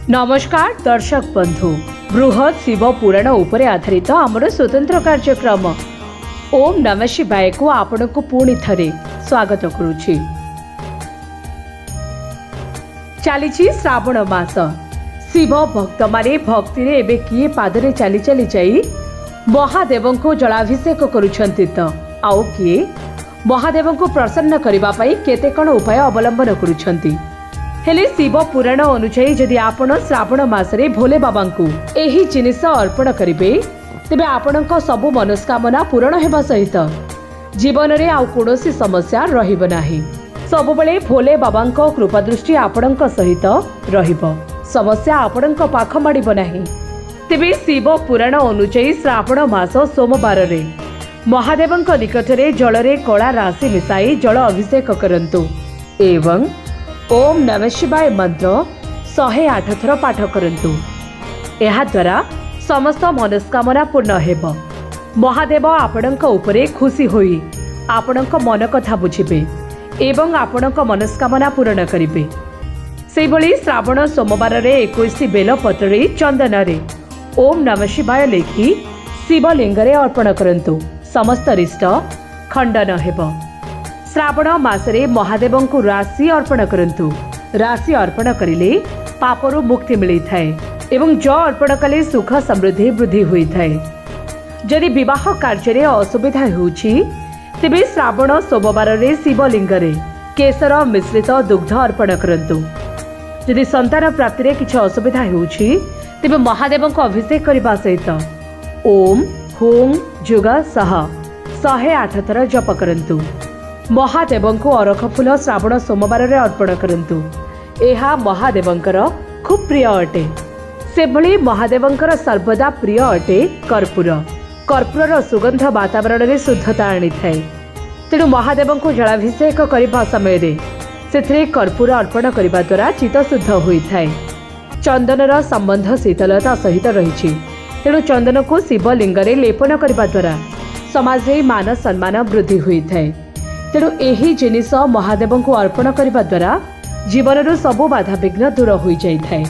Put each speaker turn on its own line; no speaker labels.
नमस्कार दर्शक बंधु, बृहत शिव पुराण उपरे आधारित आमर स्वतंत्र कार्यक्रम ओम नमः शिवाय को आपण को पुणी थरे स्वागत करुछि। चली श्रावण मास, शिव भक्त माने भक्ति रे एबे किए पादरे चली चली जाई महादेव को जलाभिषेक करुछंती त आउ किए महादेव को प्रसन्न करबा पई केते कण उपाय अवलंबन करुछंती। हेले शिव पुराण अनुसार जदि आपण श्रावण मासरे भोले बाबा को एही जिनिस अर्पण करिवे तेबे आपणक सबु मनस्कामना पूर्ण हेबा सहित जीवन रे आउ कोनोसी समस्या रहिब नाही। सबुबले भोले बाबांक कृपा दृष्टि आपणक सहित रहिब, समस्या आपणक पाख माडिब नाही। तेबे शिव पुराण अनुसार श्रावण मास सोमवार रे महादेवंक निकटरे जलरे कला राशि मिसाई जल अभिषेक करंतु एवं ओम नमः शिवाय मंत्र 108 थर पाठ करंतु। एहा द्वारा समस्त मनस्कामना पूर्ण हेब। महादेव आपणक उपरे खुशी होई आपणक मन कथा बुझिबे एवं आपणक मनस्कामना पूर्ण करिबे। सेहि भली श्रावण सोमवार रे 21 बेलपत्र रे चंदन रे ओम नमः शिवाय लेखि शिवलिंग रे अर्पण करंतु, समस्त रिष्ट खंडन हेब। श्रावण मासरे महादेव को राशि अर्पण करंतु। राशि अर्पण करिले पापरु मुक्ति मिली थाए एवं ज अर्पण कले सुख समृद्धि वृद्धि हुई थाए। जदि विवाह कार्य रे असुविधा होउछि तेबे श्रावण सोमवार रे शिवलिंग रे केसर मिश्रित दुग्ध अर्पण करंतु। जदि संतान प्राप्ति रे किछ असुविधा होउछि तेबे महादेव को अभिषेक करबा सहित ओम हुम जुग सह 108 थर जप करंतु। महादेव को अरख फूल श्रावण सोमवार रे अर्पण करंतु। एहा महादेवंकर खूब प्रिय अटे। से भली महादेवंकर सर्वदा प्रिय अटे कर्पूर। कर्पूर सुगंध वातावरण रे शुद्धता आनी थाए। तेणु महादेव को जलाभिषेक करबा समय रे सेथरे कर्पूर अर्पण करबा द्वारा चित्त शुद्ध होई थाए। चंदनर संबंध शीतलता सहित रहिछि। तेणु चंदन को शिवलिंग रे लेपन करबा द्वारा समाज रे मान सम्मान वृद्धि होई थाए। तेणु एही जिनिस महादेव को अर्पण करबा द्वारा जीवन सबु बाधा विघ्न दूर हो जाए।